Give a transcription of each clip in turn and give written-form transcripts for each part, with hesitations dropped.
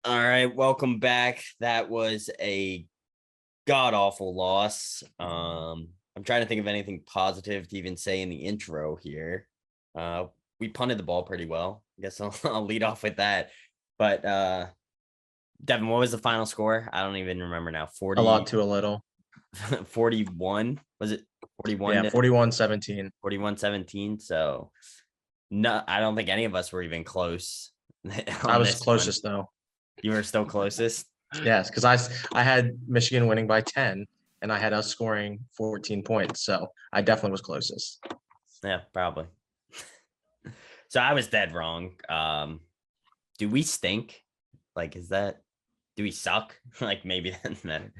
All right, welcome back. That was a god awful loss. I'm trying to think of anything positive to even say in the intro here. Uh, we punted the ball pretty well. I guess I'll lead off with that. But Devin, what was the final score? I don't even remember now. A 40, lot to a little. 41. Was it 41 Yeah, to 41-17. 41-17? So no, I don't think any of us were even close I on was this one. closest though. You were still closest. Yes, because I had Michigan winning by 10 and I had us scoring 14 points. So I definitely was closest. Yeah, probably. So I was dead wrong. Do we stink? Like, do we suck? Like, maybe then,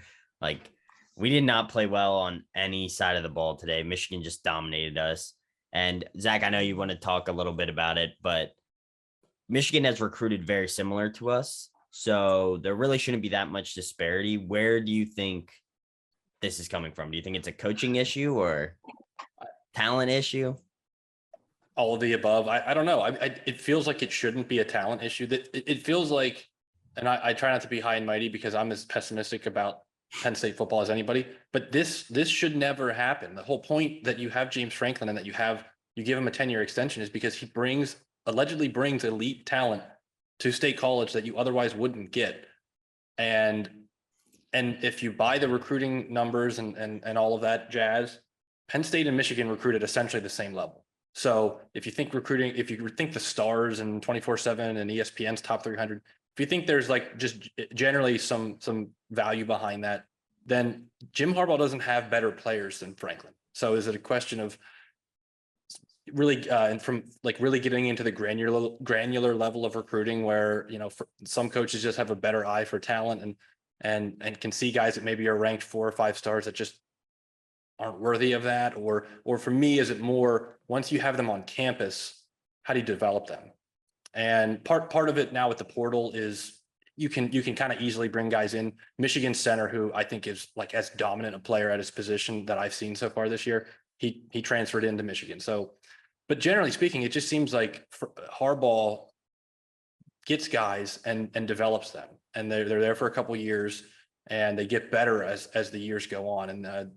like, we did not play well on any side of the ball today. Michigan just dominated us. And Zach, I know you want to talk a little bit about it, but Michigan has recruited very similar to us. So there really shouldn't be that much disparity. Where do you think this is coming from? Do you think it's a coaching issue or talent issue? All of the above. I don't know. It feels like it shouldn't be a talent issue. That it feels like, and I try not to be high and mighty because I'm as pessimistic about Penn State football as anybody. But this should never happen. The whole point that you have James Franklin and that you give him a 10-year extension is because he allegedly brings elite talent to State College that you otherwise wouldn't get. And if you buy the recruiting numbers and all of that jazz, Penn State and Michigan recruited essentially the same level. So if you think recruiting, if you think the Stars and 24/7 and ESPN's top 300, if you think there's like just generally some value behind that, then Jim Harbaugh doesn't have better players than Franklin. So is it a question of really and from like really getting into the granular level of recruiting where, some coaches just have a better eye for talent and can see guys that maybe are ranked 4 or 5 stars that just aren't worthy of that? Or for me, is it more once you have them on campus, how do you develop them? And part of it now with the portal is you can kind of easily bring guys in. Michigan center, who I think is like as dominant a player at his position that I've seen so far this year, he transferred into Michigan. So, but generally speaking, it just seems like Harbaugh gets guys and develops them, and they're there for a couple of years and they get better as the years go on. And a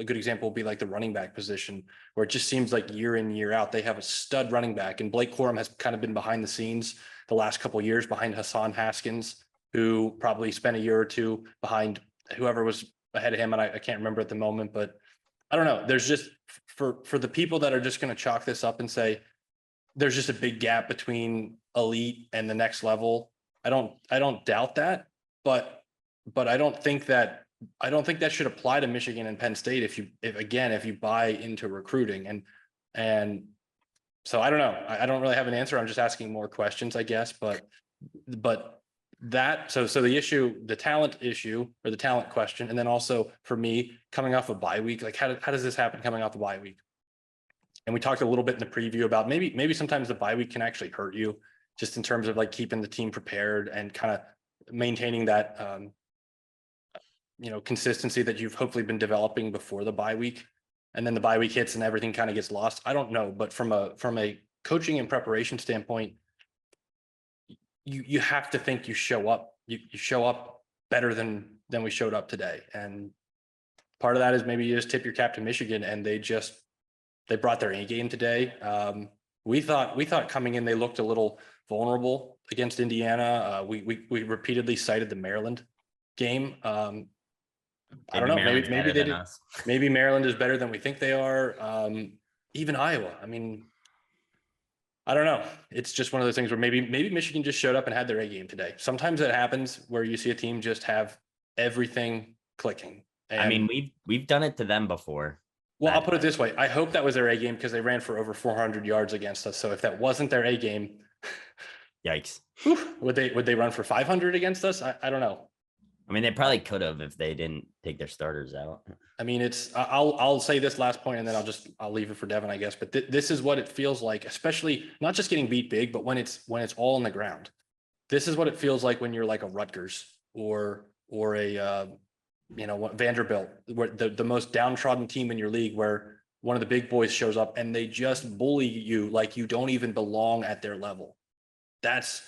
good example would be like the running back position, where it just seems like year in, year out, they have a stud running back. And Blake Corum has kind of been behind the scenes the last couple of years behind Hassan Haskins, who probably spent a year or two behind whoever was ahead of him. And I can't remember at the moment, but I don't know. There's just for the people that are just going to chalk this up and say there's just a big gap between elite and the next level. I don't doubt that, but I don't think that should apply to Michigan and Penn State if you buy into recruiting. And so I don't know. I don't really have an answer. I'm just asking more questions, I guess. But that so the talent issue or the talent question, and then also for me coming off a bye week, like how does this happen coming off a bye week? And we talked a little bit in the preview about maybe sometimes the bye week can actually hurt you, just in terms of like keeping the team prepared and kind of maintaining that consistency that you've hopefully been developing before the bye week. And then the bye week hits and everything kind of gets lost. I don't know, but from a coaching and preparation standpoint, you have to think you show up. You show up better than we showed up today. And part of that is maybe you just tip your cap to Michigan, and they brought their A game today. We thought coming in they looked a little vulnerable against Indiana. We repeitedly cited the Maryland game. I don't know. Maybe they did. Maybe Maryland is better than we think they are. Even Iowa. I mean, I don't know. It's just one of those things where maybe Michigan just showed up and had their A game today. Sometimes it happens where you see a team just have everything clicking. And, I mean, we've done it to them before. Well, I'll put it this way. I hope that was their A game because they ran for over 400 yards against us. So if that wasn't their A game, yikes. Would they run for 500 against us? I don't know. I mean, they probably could have if they didn't take their starters out. I mean, I'll say this last point and then I'll leave it for Devin, I guess. But this is what it feels like, especially not just getting beat big, but when it's all on the ground. This is what it feels like when you're like a Rutgers or a Vanderbilt, where the most downtrodden team in your league, where one of the big boys shows up and they just bully you like you don't even belong at their level. That's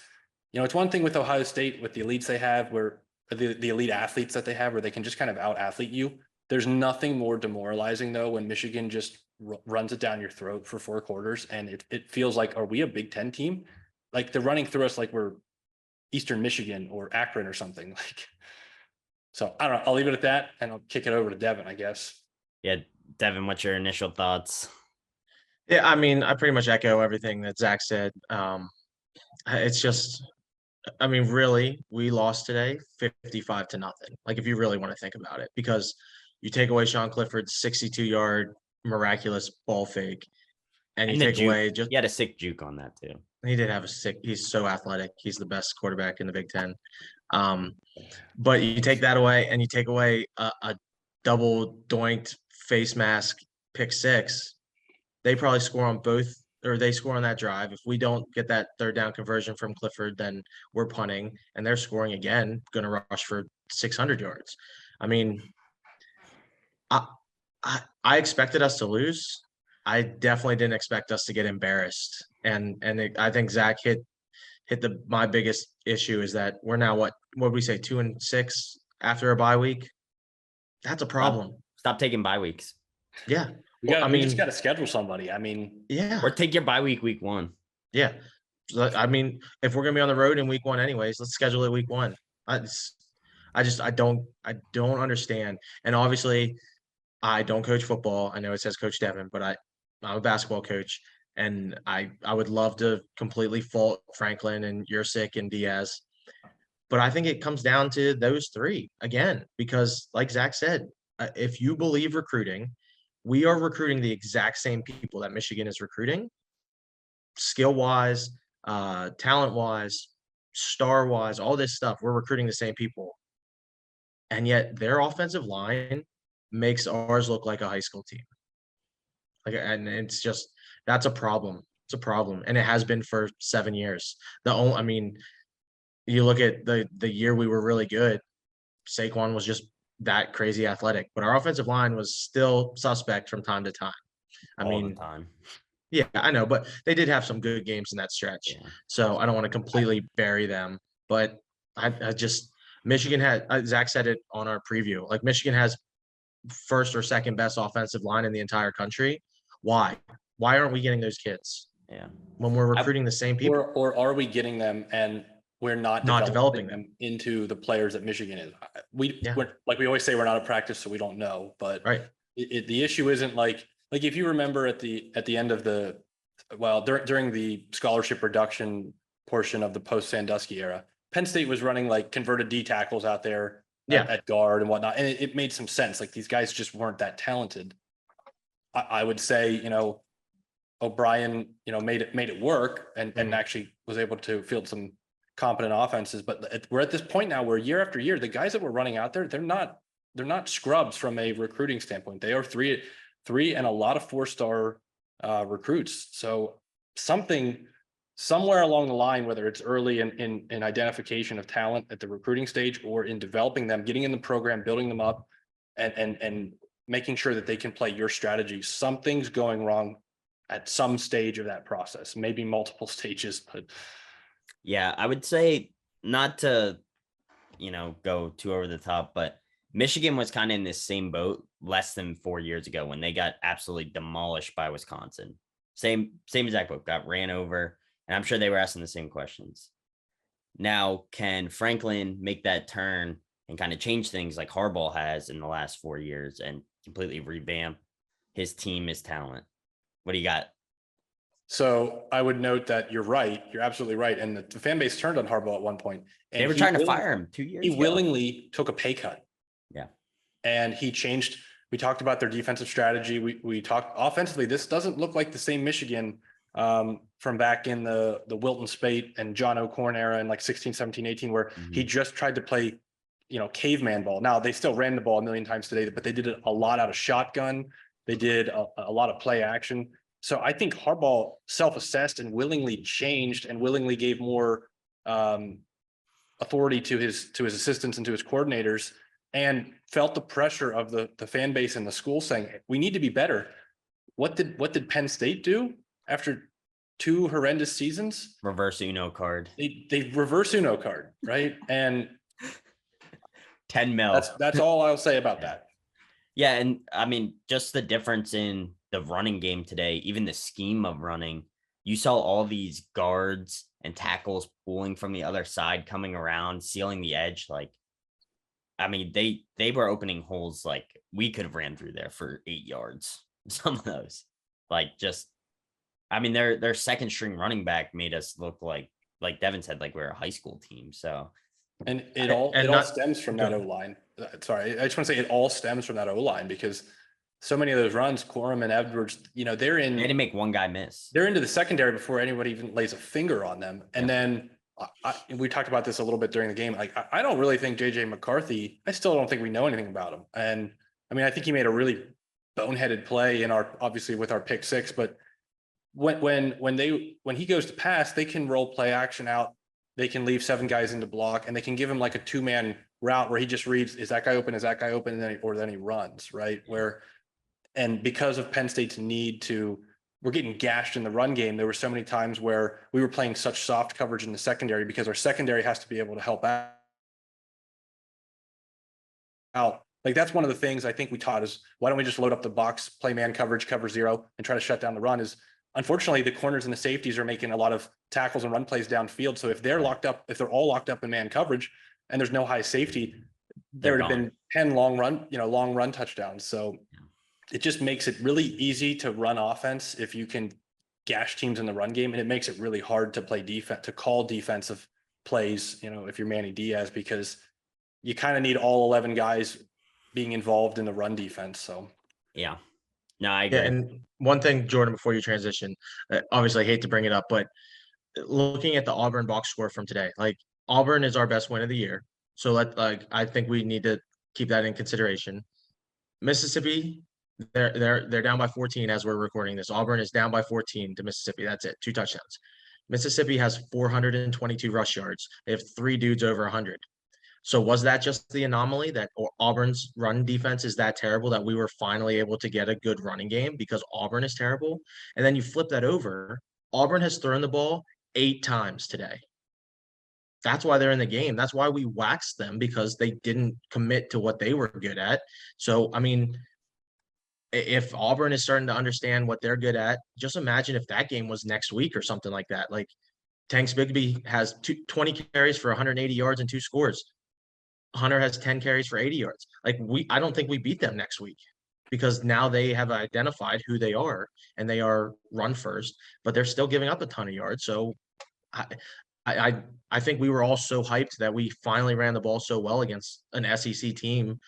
it's one thing with Ohio State, with the elites they have, where the elite athletes that they have, where they can just kind of out athlete you. There's nothing more demoralizing though when Michigan just runs it down your throat for 4 quarters, and it feels like, are we a Big Ten team? Like they're running through us like we're Eastern Michigan or Akron or something. Like, so I don't know. I'll leave it at that, and I'll kick it over to Devin, I guess. Yeah, Devin, what's your initial thoughts? Yeah, I mean, I pretty much echo everything that Zach said. It's just, I mean, really, we lost today 55-0. Like, if you really want to think about it, because you take away Sean Clifford's 62-yard miraculous ball fake, and you And the take juke. away just He had a sick juke on that too. he did have a sick. He's so athletic. He's the best quarterback in the Big Ten. But you take that away, and you take away a double doinked face mask pick six. They probably score on both, or they score on that drive. If we don't get that third down conversion from Clifford, then we're punting, and they're scoring again, going to rush for 600 yards. I mean, I expected us to lose. I definitely didn't expect us to get embarrassed. I think Zach hit my biggest issue is that we're now what we say 2-6 after a bye week. That's a problem. Stop taking bye weeks. Yeah. We just got to schedule somebody. I mean, yeah. Or take your bye week 1. Yeah. I mean, if we're gonna be on the road in week 1 anyways, let's schedule it week 1. I don't understand. And obviously, I don't coach football. I know it says Coach Devin, but I'm a basketball coach, and I would love to completely fault Franklin and Yursick and Diaz, but I think it comes down to those 3 again, because like Zach said, if you believe recruiting, we are recruiting the exact same people that Michigan is recruiting, skill-wise, talent-wise, star-wise, all this stuff. We're recruiting the same people, and yet their offensive line makes ours look like a high school team. And it's just, that's a problem. It's a problem, and it has been for 7 years. I mean, you look at the year we were really good. Saquon was just that crazy athletic, but our offensive line was still suspect from time to time. All the time. Yeah, I know, but they did have some good games in that stretch. Yeah. So I don't want to completely bury them, but I just, Michigan had, Zach said it on our preview, like Michigan has first or second best offensive line in the entire country. Why aren't we getting those kids? Yeah. When we're recruiting the same people, or are we getting them and we're not developing them into the players that Michigan is? We're, like we always say, we're not a practice, so we don't know. But right, the issue isn't like if you remember at the end of during the scholarship reduction portion of the post Sandusky era, Penn State was running like converted D tackles out there at guard and whatnot, and it made some sense. Like these guys just weren't that talented. I would say, O'Brien, made it work and actually was able to field some competent offenses. But we're at this point now where year after year, the guys that we're running out there, they're not scrubs from a recruiting standpoint. They are three and a lot of 4-star recruits. So somewhere along the line, whether it's early in identification of talent at the recruiting stage or in developing them, getting in the program, building them up, and making sure that they can play your strategy, something's going wrong at some stage of that process, maybe multiple stages. But yeah, I would say, not to go too over the top, but Michigan was kind of in this same boat less than 4 years ago when they got absolutely demolished by Wisconsin. Same exact boat, got ran over, and I'm sure they were asking the same questions. Now, can Franklin make that turn and kind of change things like Harbaugh has in the last 4 years and completely revamp his team, his talent? What do you got? So I would note that you're right. You're absolutely right. And the fan base turned on Harbaugh at one point. And they were trying to fire him 2 years ago. He willingly took a pay cut. Yeah. And he changed. We talked about their defensive strategy. We talked offensively. This doesn't look like the same Michigan from back in the Wilton Spate and John O'Korn era in like 16, 17, 18, where he just tried to play, caveman ball. Now they still ran the ball a million times today, but they did it a lot out of shotgun. They did a lot of play action. So I think Harbaugh self-assessed and willingly changed and willingly gave more authority to his assistants and to his coordinators, and felt the pressure of the fan base and the school saying, we need to be better. What did Penn State do after 2 horrendous seasons. Reverse Uno card. They reverse Uno card, right? And 10 mil. that's all I'll say about that. Yeah, and I mean, just the difference in the running game today, even the scheme of running, you saw all these guards and tackles pulling from the other side, coming around, sealing the edge. Like, I mean, they were opening holes like we could have ran through there for 8 yards. Some of those, like, just, I mean, their second string running back made us look like Devin said, like we're a high school team. So, And it all stems from that O-line. Sorry, I just want to say it all stems from that O-line, because so many of those runs, Quorum and Edwards, they didn't make one guy miss. They're into the secondary before anybody even lays a finger on them. And then we talked about this a little bit during the game. Like, I don't really think JJ McCarthy, I still don't think we know anything about him. And I mean, I think he made a really boneheaded play obviously with our pick 6, but when he goes to pass, they can roll play action out. They can leave 7 guys into block, and they can give him like a 2-man route where he just reads, is that guy open? Is that guy open? And then he runs, right? And because of Penn State's need to, we're getting gashed in the run game. There were so many times where we were playing such soft coverage in the secondary because our secondary has to be able to help out. Like, that's one of the things I think we taught is, why don't we just load up the box, play man coverage, cover 0, and try to shut down the run? Is unfortunately the corners and the safeties are making a lot of tackles and run plays downfield. So if they're all locked up in man coverage and there's no high safety, there would have been 10 long run touchdowns. So it just makes it really easy to run offense if you can gash teams in the run game. And it makes it really hard to play defense, to call defensive plays, if you're Manny Diaz, because you kind of need all 11 guys being involved in the run defense. So, yeah. No, I agree. Yeah, and one thing, Jordan, before you transition, obviously I hate to bring it up, but looking at the Auburn box score from today, like, Auburn is our best win of the year. So I think we need to keep that in consideration. Mississippi, they're down by 14 as we're recording this. Auburn is down by 14 to Mississippi. That's it. 2 touchdowns. Mississippi has 422 rush yards. They have 3 dudes over 100. So was that just the anomaly that Auburn's run defense is that terrible that we were finally able to get a good running game because Auburn is terrible? And then you flip that over. Auburn has thrown the ball 8 times today. That's why they're in the game. That's why we waxed them, because they didn't commit to what they were good at. So, I mean, if Auburn is starting to understand what they're good at, just imagine if that game was next week or something like that. Like, Tanks Bigsby has 20 carries for 180 yards and 2 scores. Hunter has 10 carries for 80 yards. Like, I don't think we beat them next week, because now they have identified who they are and they are run first, but they're still giving up a ton of yards. So I think we were all so hyped that we finally ran the ball so well against an SEC team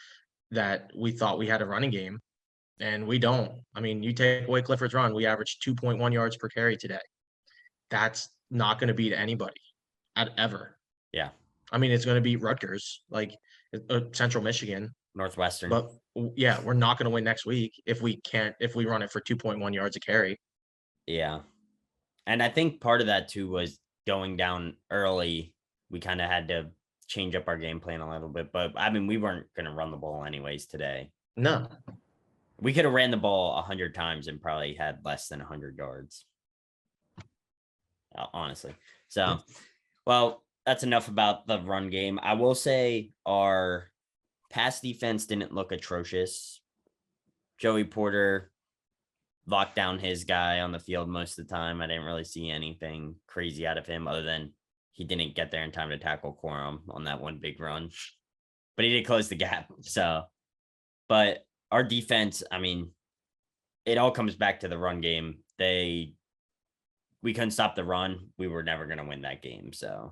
that we thought we had a running game, and we don't. I mean, you take away Clifford's run, we averaged 2.1 yards per carry today. That's not going to beat anybody ever. Yeah. I mean, it's going to beat Rutgers, like Central Michigan, Northwestern. But yeah, we're not going to win next week if we run it for 2.1 yards a carry. Yeah. And I think part of that too was going down early. We kind of had to change up our game plan a little bit, but I mean, we weren't going to run the ball anyways today. No. We could have ran the ball 100 times and probably had less than 100 yards. Honestly. So, well, that's enough about the run game. I will say our pass defense didn't look atrocious. Joey Porter locked down his guy on the field most of the time. I didn't really see anything crazy out of him other than he didn't get there in time to tackle Quorum on that one big run. But he did close the gap. So, but our defense, I mean, it all comes back to the run game. We couldn't stop the run. We were never going to win that game. So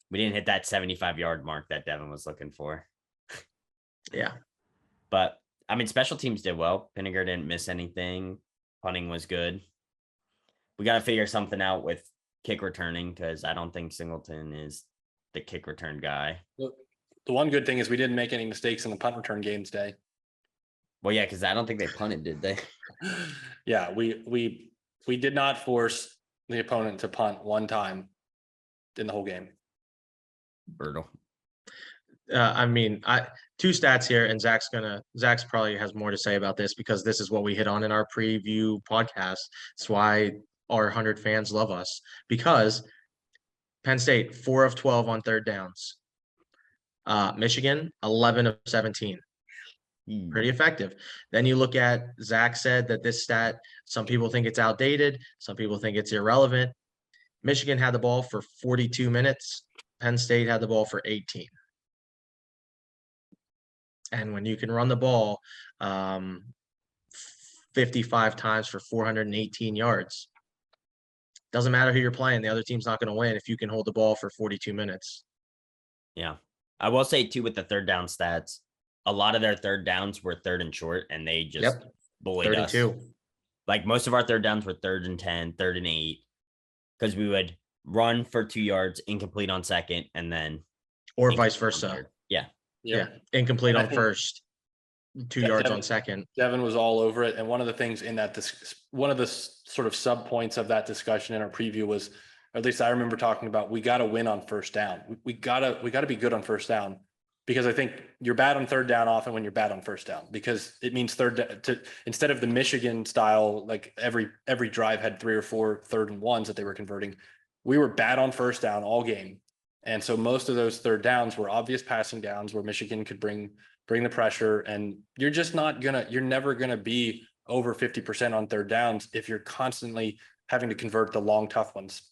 we didn't hit that 75-yard mark that Devin was looking for. Yeah. But I mean, special teams did well. Pinniger didn't miss anything. Punting was good. We got to figure something out with kick returning, because I don't think Singleton is the kick return guy. The one good thing is we didn't make any mistakes in the punt return game today. Well, yeah, because I don't think they punted, did they? Yeah, we did not force the opponent to punt one time in the whole game. Brutal. I mean, 2 stats here, and Zach's probably has more to say about this, because this is what we hit on in our preview podcast. That's why our 100 fans love us because Penn State 4 of 12 on third downs. Michigan 11 of 17. Pretty effective. Then you look at, Zach said that this stat, some people think it's outdated, some people think it's irrelevant. Michigan had the ball for 42 minutes. Penn State had the ball for 18. And when you can run the ball 55 times for 418 yards, doesn't matter who you're playing. The other team's not going to win if you can hold the ball for 42 minutes. Yeah. I will say too, with the third down stats, a lot of their third downs were third and short, and they just bullied us. 32. Like most of our third downs were 3rd and 10, 3rd and 8, because we would run for 2 yards, incomplete on second, and then or vice versa. Yeah. Yeah. Incomplete on first, 2 yards on second. Devin was all over it. And one of the things in that, one of the sort of sub points of that discussion in our preview was, or at least I remember talking about, we got to win on first down. We gotta be good on first down, because I think you're bad on third down often when you're bad on first down, because it means instead of the Michigan style, like every drive had 3 or 4 3rd and 1s that they were converting. We were bad on first down all game. And so most of those third downs were obvious passing downs where Michigan could bring the pressure, and you're never gonna be over 50% on third downs if you're constantly having to convert the long, tough ones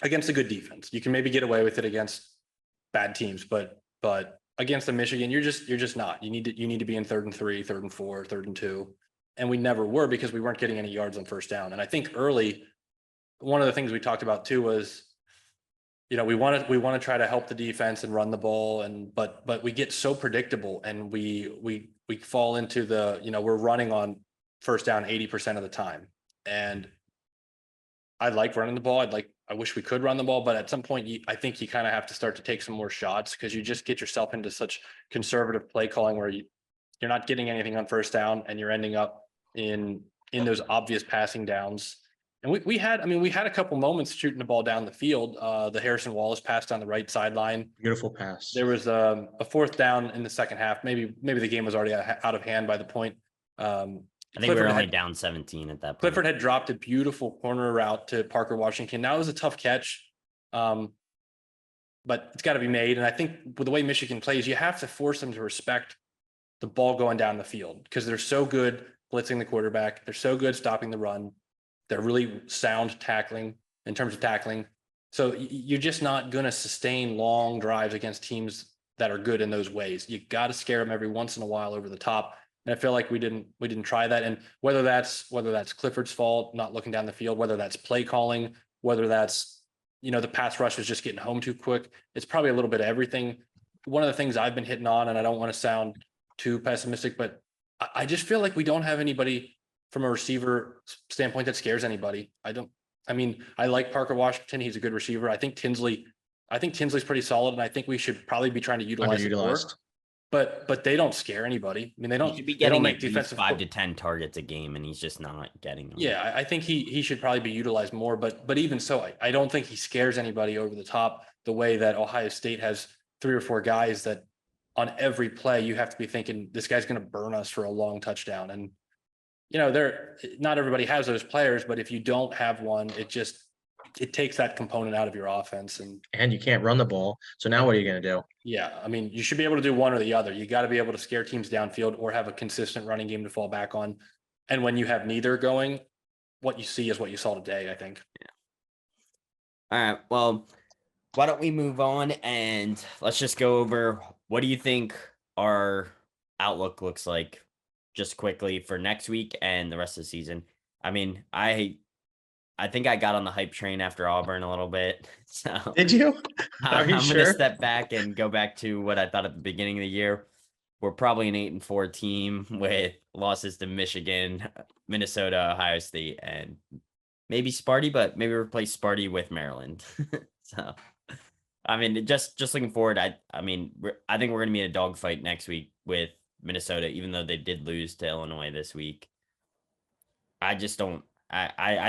against a good defense. You can maybe get away with it against bad teams, but against the Michigan, you're just not. You need to be in 3rd and 3, 3rd and 4, 3rd and 2. And we never were, because we weren't getting any yards on first down. And I think early, one of the things we talked about too was, we want to try to help the defense and run the ball, but we get so predictable, and we fall into the, we're running on first down 80% of the time. And I like running the ball. I wish we could run the ball, but at some point I think you kind of have to start to take some more shots, because you just get yourself into such conservative play calling where you're not getting anything on first down, and you're ending up in those obvious passing downs. And we had a couple moments shooting the ball down the field. The Harrison Wallace pass down the right sideline. Beautiful pass. There was a 4th down in the second half. Maybe the game was already out of hand by the point. I think we were only down 17 at that point. Clifford had dropped a beautiful corner route to Parker Washington. That was a tough catch, but it's got to be made. And I think with the way Michigan plays, you have to force them to respect the ball going down the field, because they're so good blitzing the quarterback. They're so good stopping the run. They're really sound tackling in terms of tackling. So you're just not going to sustain long drives against teams that are good in those ways. You got to scare them every once in a while over the top. And I feel like we didn't try that. And whether that's Clifford's fault, not looking down the field, whether that's play calling, whether that's, the pass rush was just getting home too quick, it's probably a little bit of everything. One of the things I've been hitting on, and I don't want to sound too pessimistic, but I just feel like we don't have anybody from a receiver standpoint that scares anybody. I like Parker Washington. He's a good receiver. I think Tinsley's pretty solid, and I think we should probably be trying to utilize it more. But they don't scare anybody. They don't. He should be getting make defensive 5 to 10 targets a game, and he's just not getting them. Yeah, I think he should probably be utilized more. But even so, I don't think he scares anybody over the top the way that Ohio State has 3 or 4 guys that on every play you have to be thinking, this guy's going to burn us for a long touchdown. And not everybody has those players, but if you don't have one, it takes that component out of your offense. And you can't run the ball. So now what are you going to do? Yeah. You should be able to do one or the other. You got to be able to scare teams downfield or have a consistent running game to fall back on. And when you have neither going, what you see is what you saw today, I think. Yeah. All right. Well, why don't we move on and let's just go over, what do you think our outlook looks like just quickly for next week and the rest of the season? I think I got on the hype train after Auburn a little bit. So did you? I'm going to step back and go back to what I thought at the beginning of the year. We're probably an 8-4 team with losses to Michigan, Minnesota, Ohio State, and maybe Sparty, but maybe replace Sparty with Maryland. So, just looking forward, I think we're going to be in a dogfight next week with Minnesota, even though they did lose to Illinois this week. I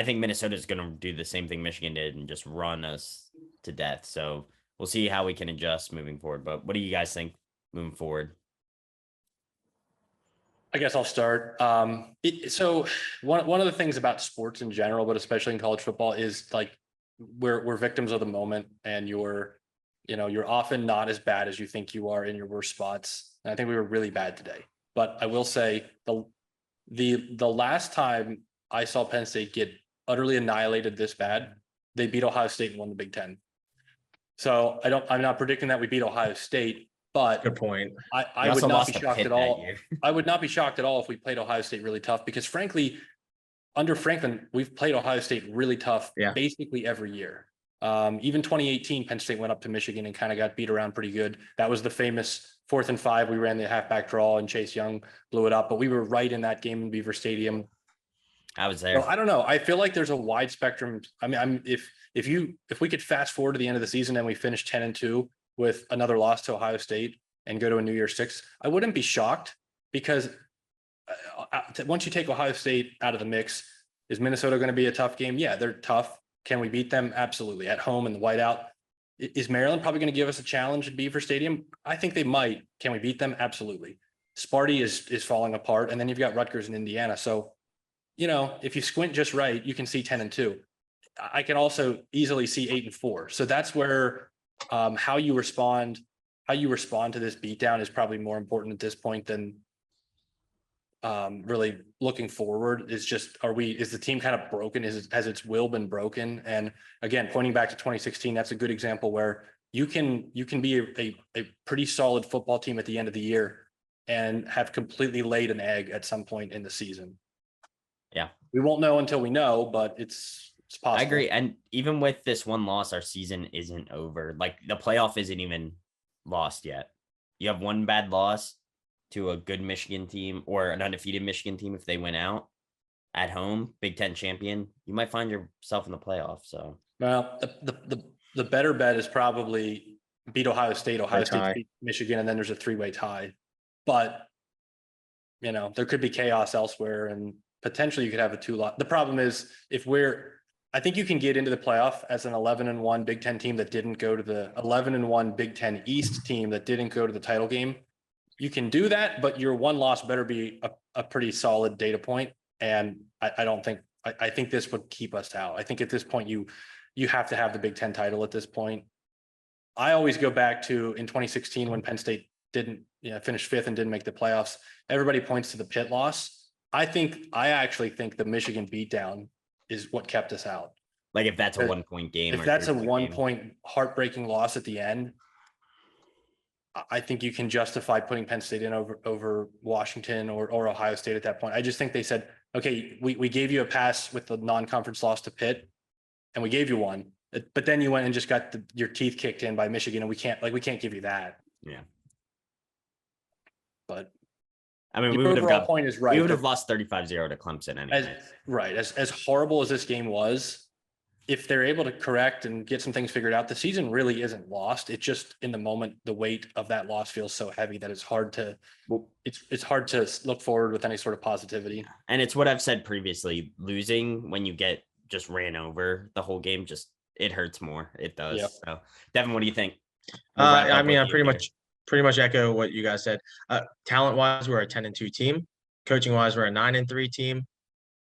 think Minnesota is going to do the same thing Michigan did and just run us to death. So we'll see how we can adjust moving forward. But what do you guys think moving forward? I guess I'll start. So one of the things about sports in general, but especially in college football, is like we're victims of the moment, and you're often not as bad as you think you are in your worst spots. And I think we were really bad today. But I will say the last time I saw Penn State get utterly annihilated this bad, they beat Ohio State and won the Big Ten. So I'm not predicting that we beat Ohio State, but Good point. I would not be shocked at all. I would not be shocked at all if we played Ohio State really tough, because frankly, under Franklin, we've played Ohio State really tough basically every year. Even 2018, Penn State went up to Michigan and kind of got beat around pretty good. That was the famous 4th and 5. We ran the halfback draw and Chase Young blew it up, but we were right in that game in Beaver Stadium. I was there. So I don't know. I feel like there's a wide spectrum. I mean, if we could fast forward to the end of the season and we finish 10-2 with another loss to Ohio State and go to a New Year's Six, I wouldn't be shocked, because once you take Ohio State out of the mix, is Minnesota going to be a tough game? Yeah, they're tough. Can we beat them? Absolutely. At home in the whiteout. Is Maryland probably going to give us a challenge at Beaver Stadium? I think they might. Can we beat them? Absolutely. Sparty is falling apart, and then you've got Rutgers and Indiana. So, if you squint just right, you can see 10-2. I can also easily see 8-4. So that's where how you respond to this beatdown is probably more important at this point than really looking forward. Is the team kind of broken? Has its will been broken? And again, pointing back to 2016, that's a good example where you can be a pretty solid football team at the end of the year and have completely laid an egg at some point in the season. Yeah. We won't know until we know, but it's possible. I agree. And even with this one loss, our season isn't over. Like, the playoff isn't even lost yet. You have one bad loss to a good Michigan team or an undefeated Michigan team. If they win out at home, Big Ten champion, you might find yourself in the playoff. So, well, the better bet is probably beat Ohio State, beat Michigan, and then there's a 3-way tie. But there could be chaos elsewhere, and potentially you could have a 2-lot. The problem is I think you can get into the playoff as an 11-1 Big Ten team that didn't go to the 11-1 Big Ten East team that didn't go to the title game. You can do that, but your one loss better be a pretty solid data point. And I think this would keep us out. I think at this point, you have to have the Big Ten title at this point. I always go back to in 2016 when Penn State didn't finish 5th and didn't make the playoffs. Everybody points to the Pitt loss. I actually think the Michigan beatdown is what kept us out. Like, if that's a 1-point game, if that's a 1-point heartbreaking loss at the end, I think you can justify putting Penn State in over Washington or Ohio State at that point. I just think they said, okay, we gave you a pass with the non-conference loss to Pitt, and we gave you one, but then you went and just got your teeth kicked in by Michigan, and we can't give you that. Yeah. But I mean, we would have lost 35-0 to Clemson anyway. As horrible as this game was, if they're able to correct and get some things figured out, the season really isn't lost. It's just in the moment, the weight of that loss feels so heavy that it's hard to look forward with any sort of positivity. And it's what I've said previously, losing when you get just ran over the whole game, it hurts more. It does. Yep. So Devin, what do you think? I mean, I pretty much echo what you guys said. Talent wise, we're a 10-2 team. Coaching wise, we're a 9-3 team.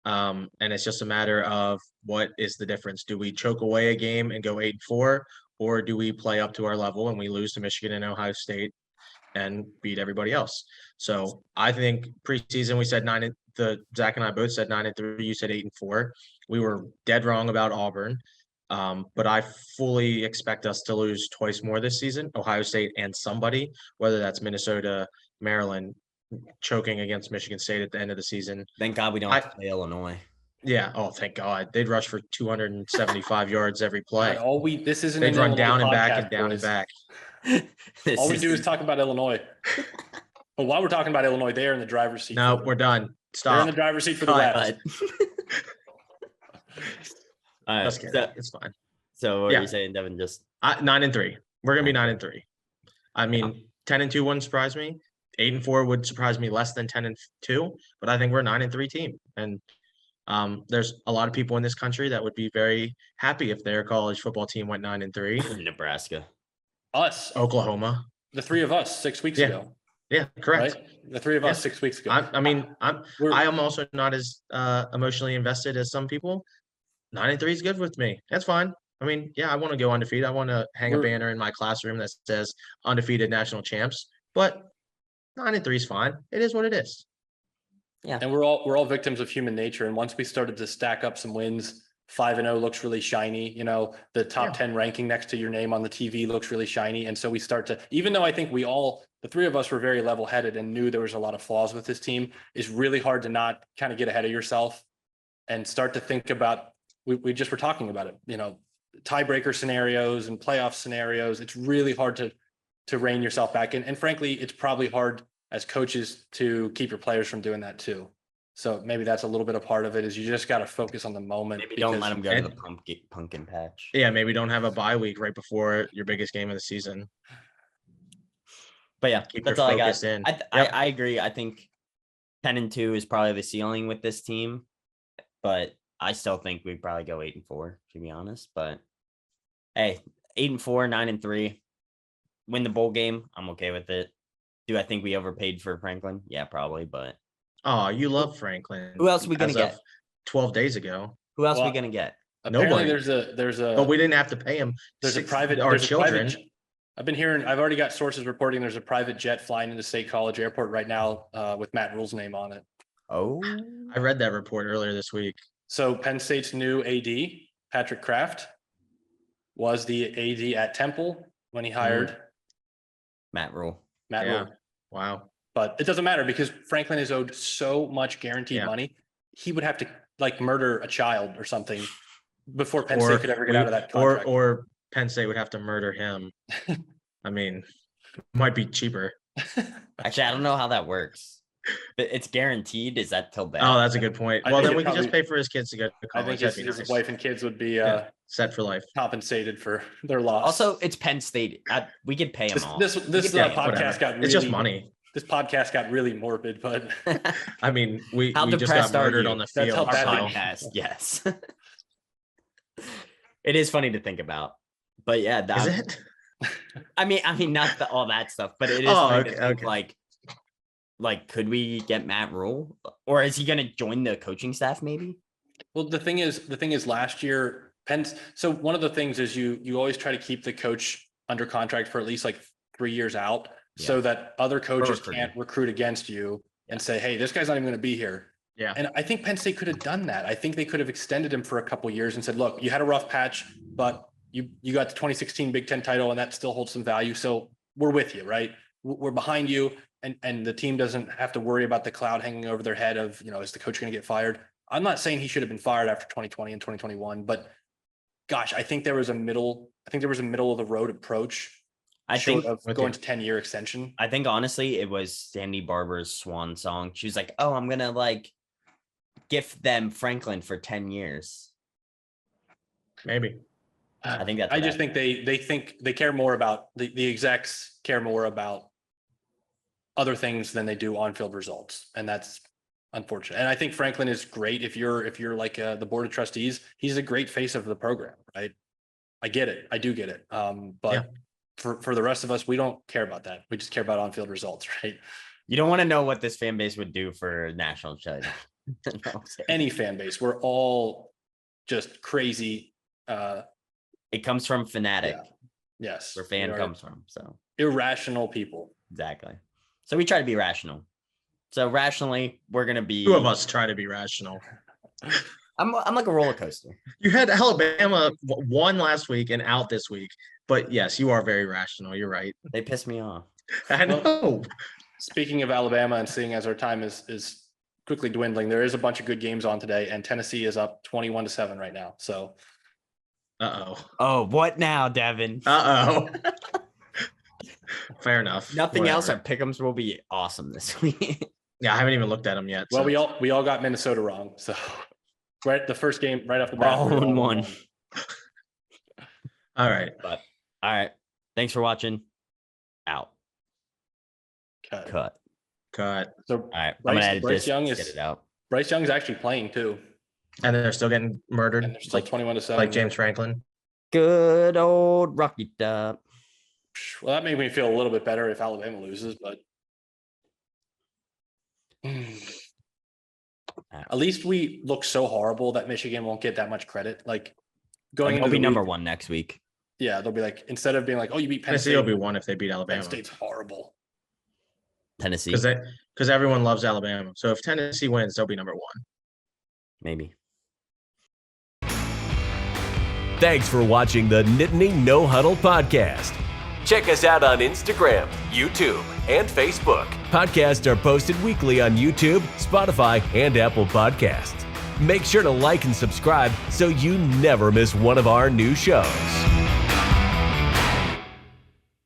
And it's just a matter of what is the difference. Do we choke away a game and go 8-4, or do we play up to our level and we lose to Michigan and Ohio State and beat everybody else? So I think preseason we said Zach and I both said 9-3. You said 8-4. We were dead wrong about Auburn. But I fully expect us to lose twice more this season, Ohio State and somebody, whether that's Minnesota, Maryland, choking against Michigan State at the end of the season. Thank God we don't have to play Illinois. Yeah. Oh, thank God. They'd rush for 275 yards every play. They'd run down and back and down and back. All we do is talk about Illinois. But while we're talking about Illinois, they are in the driver's seat. No, we're done. Stop. They're in the driver's seat for the West. All right, it's fine. So what are you saying, Devin? Just 9-3. We're gonna be 9-3. I mean, 10-2 wouldn't surprise me. 8-4 would surprise me less than 10-2. But I think we're a 9-3 team, and there's a lot of people in this country that would be very happy if their college football team went 9-3. Nebraska, us, Oklahoma, the three of us 6 weeks ago. Yeah, correct. right? The three of us Yeah. 6 weeks ago. I mean, I We're- am also not as emotionally invested as some people. 9-3 is good with me. That's fine. I mean, yeah, I want to go undefeated. I want to hang a We're- banner in my classroom that says undefeated national champs. But 9-3 is fine. It is what it is. And we're all victims of human nature. And once we started to stack up some wins, 5-0 looks really shiny. You know, the top Yeah. 10 ranking next to your name on the TV looks really shiny. And so we start to, even though I think the three of us were very level headed and knew there was a lot of flaws with this team, it's really hard to not kind of get ahead of yourself and start to think about, we just were talking about it, you know, tiebreaker scenarios and playoff scenarios. It's really hard to rein yourself back in. And frankly, it's probably hard as coaches to keep your players from doing that too. So maybe that's a little bit of part of it, is you just got to focus on the moment. Maybe don't let them go to and- the pumpkin patch. Yeah, maybe don't have a bye week right before your biggest game of the season. But yeah, Keep that's your all I got. focus in. I Yep. agree. I think 10-2 is probably the ceiling with this team, but I still think we'd probably go 8-4 to be honest. But hey, 8-4, 9-3, win the bowl game. I'm okay with it. Do I think we overpaid for Franklin? Yeah, probably. But Oh, you love Franklin. who else are we gonna as of get? 12 days ago. Who else are Well, we gonna get? Apparently Nobody. there's a, But we didn't have to pay him. there's a private, our there's a children. private, I've been hearing, I've already got sources reporting there's a private jet flying into State College Airport right now with Matt Rule's name on it. Oh, I read that report earlier this week. So Penn State's new AD, Patrick Kraft, was the AD at Temple when he hired Matt Rule. Matt Yeah. Rule. Wow. But it doesn't matter because Franklin is owed so much guaranteed Yeah. money. He would have to like murder a child or something before Penn Or State could ever get out of that contract. Or Penn State would have to murder him. I mean, might be cheaper. Actually, I don't know how that works. But it's guaranteed. Is that till then? Oh, that's a good point. I Well, think then it we can just probably- pay for his kids to go to I college. think That'd his be nice. wife and kids would be Yeah. Set for life. compensated for their loss. Also, it's Penn State. We could pay them all. this We could pay 'em. podcast Whatever. got really, It's just money. This podcast got really morbid, but I mean, we How just got depressed are murdered you? on the That's field. how bad Our they- so- podcast, yes. It is funny to think about, but yeah, Is that, it? I mean, not all that stuff, but it is Oh, funny okay, to think okay. like, could we get Matt Rule, or is he going to join the coaching staff? Maybe. well, the thing is last year, Penn's, so one of the things is you always try to keep the coach under contract for at least like 3 years out so that other coaches recruiting. can't recruit against you and say, hey, this guy's not even going to be here. Yeah. And I think Penn State could have done that. I think they could have extended him for a couple years and said, look, you had a rough patch, but you got the 2016 Big Ten title and that still holds some value. So we're with you, right? We're behind you. And the team doesn't have to worry about the cloud hanging over their head of, you know, is the coach going to get fired? I'm not saying he should have been fired after 2020 and 2021, but gosh, I think there was a middle of the road approach. I short think. of with going you. to 10-year extension. I think honestly, it was Sandy Barber's swan song. She was like, "Oh, I'm gonna like gift them Franklin for 10 years." Maybe. I think that's I what just think they think they care more about the execs care more about other things than they do on-field results, and that's unfortunate. And I think Franklin is great if you're like the board of trustees. He's a great face of the program, right? I get it. I do get it. But Yeah. for the rest of us, we don't care about that. We just care about on-field results, right? You don't want to know what this fan base would do for national title. No, I'm kidding. Any fan base, we're all just crazy. It comes from fanatic, Yes, where fan we are comes from. So irrational people. exactly. So we try to be rational. So rationally, we're gonna be. 2 of us try to be rational. I'm like a roller coaster. You had Alabama won last week and out this week, but yes, you are very rational. You're right. They piss me off. I know. Speaking of Alabama and seeing as our time is quickly dwindling, there is a bunch of good games on today, and Tennessee is up 21-7 right now. So Uh-oh. Oh, what now, Devin? Uh-oh. Fair enough. Nothing else. Whatever. Our pick'ems will be awesome this week. Yeah, I haven't even looked at them yet. well, so- we all got Minnesota wrong. So right, the first game right off the We're bat, all we're in one. All right. But all right. Thanks for watching. Out. Cut. Cut. Cut. So All right. I'm Bryce- gonna edit Bryce this. Young Get is- it out. Bryce Young's actually playing too, And then they're still getting murdered, and they're still like 21-7. like James Franklin. Good old Rocky Top. Well, that made me feel a little bit better if Alabama loses, but At least we look so horrible that Michigan won't get that much credit. Like going Like, they'll into be the number week- one next week. Yeah, they'll be like, instead of being like, oh, you beat Penn Tennessee State. will be one if they beat Penn Alabama State's horrible. Tennessee, because everyone loves Alabama. So if Tennessee wins, they'll be number one. maybe. Thanks for watching the Nittany No Huddle podcast. Check us out on Instagram, YouTube, and Facebook. Podcasts are posted weekly on YouTube, Spotify, and Apple Podcasts. Make sure to like and subscribe so you never miss one of our new shows.